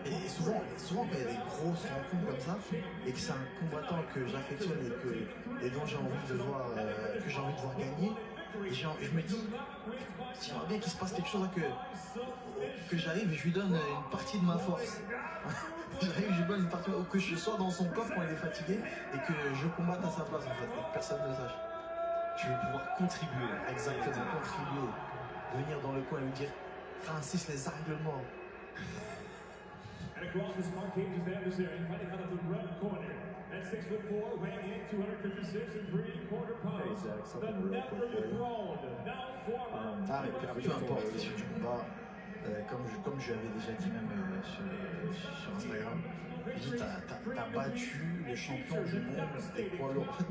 Et souvent quand il y a des grosses rencontres comme ça, et que c'est un combattant que j'affectionne et dont j'ai envie de voir, gagner, et je me dis, j'aimerais bien qu'il se passe quelque chose, que j'arrive et je lui donne une partie de ma force. J'arrive, je lui donne une partie, ou que je sois dans son corps quand il est fatigué, et que je combatte à sa place en fait, et que personne ne le sache. Tu veux pouvoir contribuer. Exactement, contribuer. Venir dans le coin et lui dire, Francis, les angles morts. And across the smart cages, the adversary fighting out of the red corner. At 6'4", weighing in 256 and 3/4 pounds. The never dethroned, now former. Ah, mais peu importe l'issue du combat, comme je l'avais déjà dit même sur Instagram, je dis t'as battu le champion du monde des poids lourds. En fait,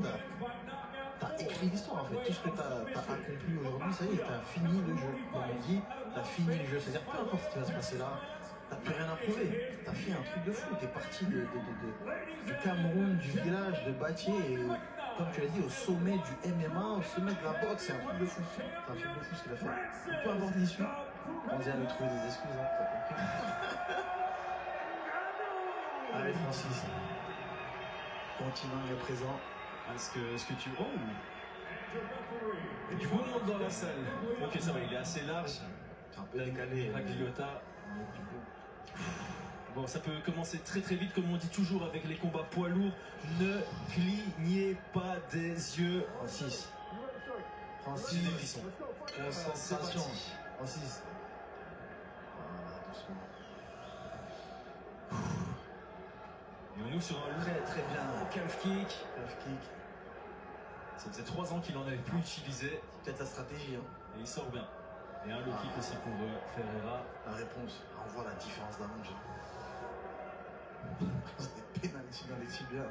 t'as écrit l'histoire en fait. Tout ce que t'as accompli aujourd'hui, ça y est, t'as fini le jeu. Comme on dit, t'as fini le jeu. C'est-à-dire peu importe ce qui va se passer là, t'as plus rien à prouver. T'as fait un truc de fou. T'es parti du Cameroun, du village de Batié, et comme tu l'as dit, au sommet du MMA, au sommet de la boxe. C'est un truc de fou. C'est un truc de fou ce qu'il a fait. Peu importe l'issue, on vient de trouver des excuses, hein, t'as compris. Allez Francis, continent est présent. Est-ce que tu... Oh, et du monde dans la salle. Ok, ça va, il est assez large. C'est un peu décalé. Ragliota. Bon, ça peut commencer très très vite, comme on dit toujours avec les combats poids lourds. Ne clignez pas des yeux. Francis. Francis, des frissons. Concentration. Francis. Voilà, doucement. Et on ouvre sur un Très bien. calf kick. Calf kick. Ça faisait 3 ans qu'il en avait plus utilisé. C'est peut-être la stratégie. Hein. Et il sort bien. Et un low kick aussi pour Ferreira. La réponse. On voit la différence d'allonge. Des pénaltys dans les tibias.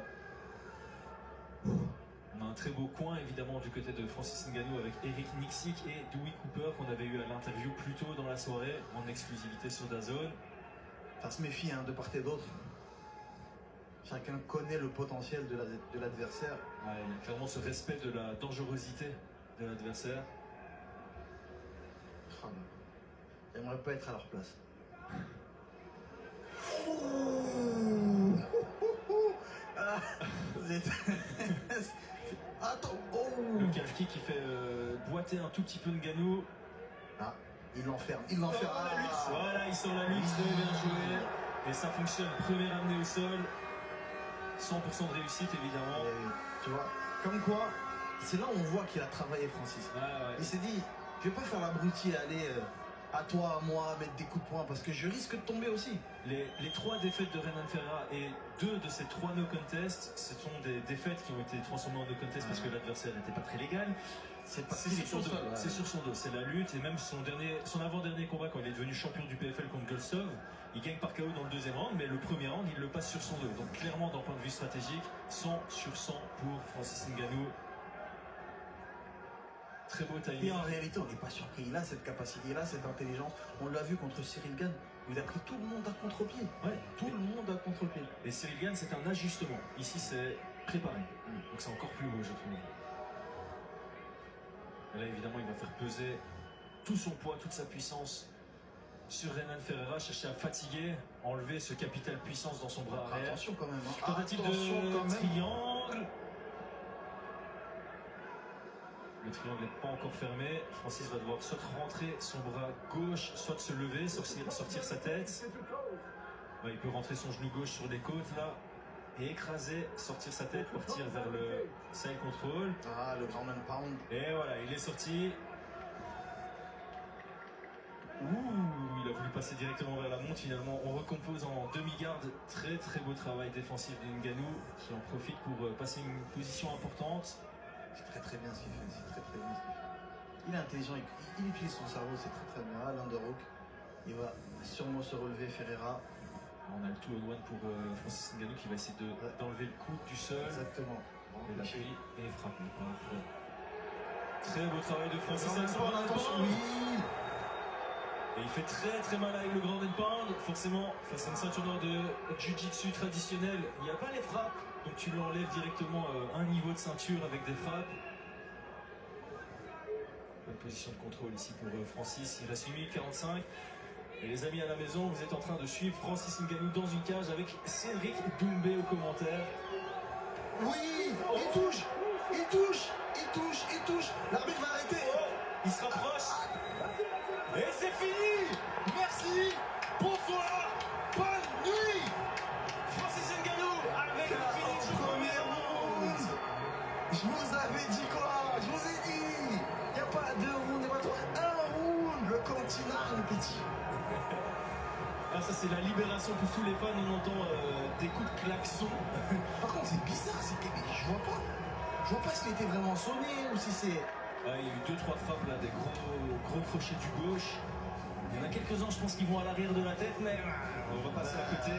On a un très beau coin évidemment du côté de Francis Ngannou avec Eric Nicksick et Dewey Cooper qu'on avait eu à l'interview plus tôt dans la soirée en exclusivité sur DAZN. Ça se méfie hein, de part et d'autre. Chacun connaît le potentiel de l'adversaire. Ouais, il y a clairement ce respect de la dangerosité de l'adversaire. Oh, j'aimerais pas être à leur place. Attends. Le calf kick qui fait boiter un tout petit peu Ngannou. Ah, il l'enferme. Il l'enferme. La lutte. Voilà, il sort la lutte, très bien joué. Et ça fonctionne. Premier amené au sol. 100% de réussite évidemment. Et, tu vois, comme quoi, c'est là où on voit qu'il a travaillé Francis. Ouais. Il s'est dit, je vais pas faire l'abruti et aller à toi, à moi, mettre des coups de poing parce que je risque de tomber aussi. Les 3 défaites de Renan Ferreira et 2 de ces 3 no contests, ce sont des défaites qui ont été transformées en no contest parce que l'adversaire n'était pas très légal. C'est sur son dos, c'est la lutte. Et même son avant-dernier combat, quand il est devenu champion du PFL contre Golstov, il gagne par KO dans le 2e round, mais le premier round il le passe sur son dos. Donc clairement d'un point de vue stratégique, 100 sur 100 pour Francis Ngannou. Très beau timing. Et en réalité, on n'est pas surpris. Il a cette capacité, il a cette intelligence. On l'a vu contre Cyril Gane, où il a pris tout le monde à contre-pied. Ouais. Tout le monde à contre-pied. Et Cyril Gane, c'est un ajustement. Ici, c'est préparé. Donc c'est encore plus beau, je trouve. Et là, évidemment, il va faire peser tout son poids, toute sa puissance sur Renan Ferreira, chercher à fatiguer, enlever ce capital puissance dans son bras arrière. Attention quand même. Hein. Tentative de triangle. Le triangle n'est pas encore fermé. Francis va devoir soit rentrer son bras gauche, soit se lever, sortir sa tête. Ouais, il peut rentrer son genou gauche sur les côtes là et écraser, sortir sa tête, partir vers le side control. Ah, le ground and pound. Et voilà, il est sorti. Ouh, il a voulu passer directement vers la montre. Finalement, on recompose en demi-garde. Très très beau travail défensif de Ngannou qui en profite pour passer une position importante. C'est très bien ce qu'il fait. C'est très bien ce qu'il fait. Il est intelligent, il utilise son cerveau, c'est très bien. Ah, l'underhook, il va sûrement se relever, Ferreira. On a le 2-on-1 pour Francis Ngannou qui va essayer d'enlever le coup du sol. Exactement. Et l'appuie et frappe. Très beau travail de Francis. Attention, oui. Et il fait très mal avec le grand and pound. Forcément, face à une ceinture noire de jiu-jitsu traditionnel, il n'y a pas les frappes. Donc tu lui enlèves directement un niveau de ceinture avec des frappes. Bonne position de contrôle ici pour Francis. Il reste 1 minute 45. Et les amis à la maison, vous êtes en train de suivre Francis Ngannou dans une cage avec Cédric Doumbé au commentaire. Oui, il touche, il touche, il touche, il touche. L'arbitre va arrêter. Il se rapproche. Et c'est fini. Merci. Bonsoir. Bonne nuit. Francis Ngannou avec le finish au premier round. Je vous avais dit quoi? Je vous ai dit. Il n'y a pas 2 rounds, il n'y a pas 3. 1 round. Le continent, le petit. Ah, ça c'est la libération pour tous les fans. On entend des coups de klaxon. Par contre, c'est bizarre. Je vois pas s'il était vraiment sonné ou si c'est... Ah, il y a eu 2-3 frappes là, des gros crochets du gauche. Il y en a quelques-uns, je pense, qui vont à l'arrière de la tête, mais on va passer à côté.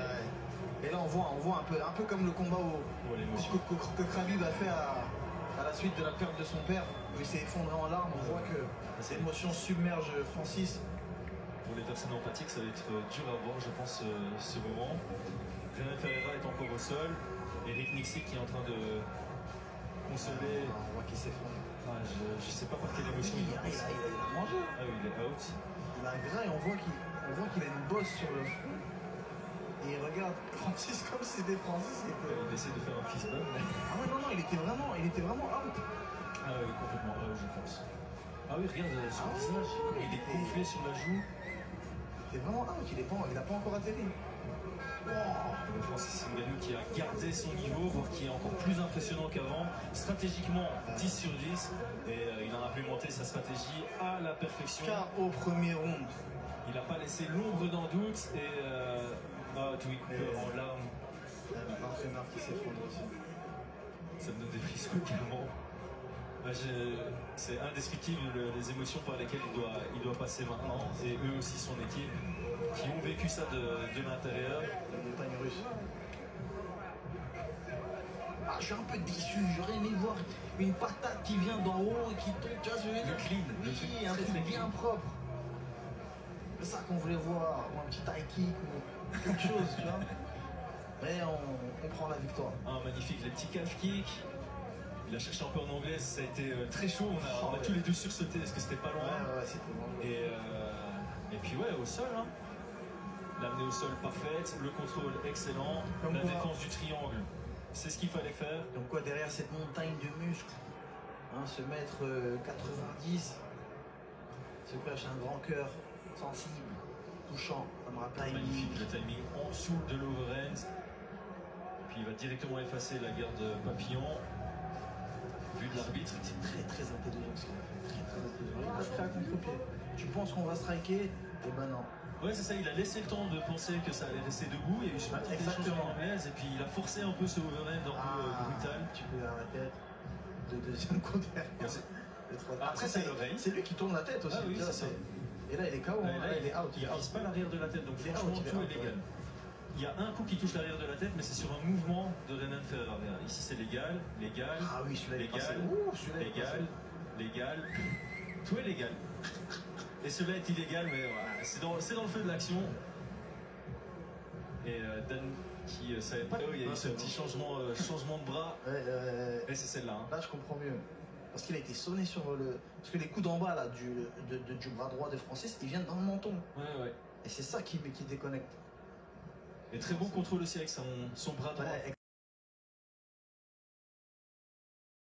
Et là, on voit un peu comme le combat que Khabib a fait à la suite de la perte de son père, où il s'est effondré en larmes. On voit que l'émotion submerge Francis. Pour les personnes empathiques, ça va être dur à voir, je pense, ce moment. Renan Ferreira est encore au sol. Eric Nixie qui est en train de consoler. On voit qu'il s'effondre. Ah, je sais pas par quelle émotion il a mangé. Ah oui, il est out. Il a un grain et on voit qu'il a une bosse sur le front. Et il regarde Francis comme si c'était Francis. Il essaie de faire un fist bump. Ah ouais, non, il était vraiment out. Ah oui, complètement out, je pense. Ah oui, regarde son visage, il est gonflé sur la joue. Il était vraiment out, il n'a pas encore atterri. Francis Ngannou qui a gardé son niveau, voire qui est encore plus impressionnant qu'avant. Stratégiquement, 10 sur 10. Et il a implémenté sa stratégie à la perfection. Car au premier round, il n'a pas laissé l'ombre d'un doute. Et Dewey Cooper en larmes. l'entraîneur qui s'effondre aussi. Ça me donne des frissons également. C'est indescriptible les émotions par lesquelles il doit passer maintenant. Et eux aussi, son équipe, qui ont vécu ça de l'intérieur. La montagne russe. Ah, je suis un peu déçu, j'aurais aimé voir une patate qui vient d'en haut et qui tombe, tu vois, le clean, un truc bien propre. C'est ça qu'on voulait voir, ou un petit high kick ou quelque chose, tu vois. Mais on prend la victoire. Ah, magnifique, les petits calf kicks. Il a cherché un peu en anglais, ça a été très chaud, on a tous les deux sursauté parce que c'était pas loin. Ouais, c'était bon. Et puis ouais, au sol, hein. L'amener au sol parfaite, le contrôle excellent, Comme la quoi. défense du triangle, c'est ce qu'il fallait faire. Donc quoi, derrière cette montagne de muscles, hein, ce mètre 90, se cache un grand cœur sensible, touchant, comme rappelle Magnifique, le timing en dessous de l'overhand. Puis il va directement effacer la garde papillon. Vu de l'arbitre. C'est très très intelligent ce qu'il a fait. Très très intelligent. Il a pris à contre-pied. Tu penses qu'on va striker? Eh ben non. Ouais, c'est ça, il a laissé le temps de penser que ça allait rester debout. Il y a eu ce petit échange en anglaise et puis il a forcé un peu ce overhand un peu brutal. Tu peux à la tête. De deuxième coup derrière. Après, c'est l'oreille. C'est lui qui tourne la tête aussi. Ah oui, c'est ça. Et là, il est KO. Là, il est out. Il ne vise pas l'arrière de la tête, donc franchement, tout est légal. Il y a un coup qui touche l'arrière de la tête, mais c'est sur un mouvement de Renan Ferreira. Ici, c'est légal, légal, ah oui, légal. Tout est légal. Et celui-là est illégal, mais voilà, c'est dans le feu de l'action. Et Dan qui savait pas, il y a eu ce petit changement de bras. Et c'est celle-là. Hein. Là, je comprends mieux. Parce qu'il a été sonné sur le... Parce que les coups d'en bas là, du bras droit de Francis, ils viennent dans le menton. Ouais. Et c'est ça qui déconnecte. Et très bon contrôle aussi avec son bras droit. Ouais,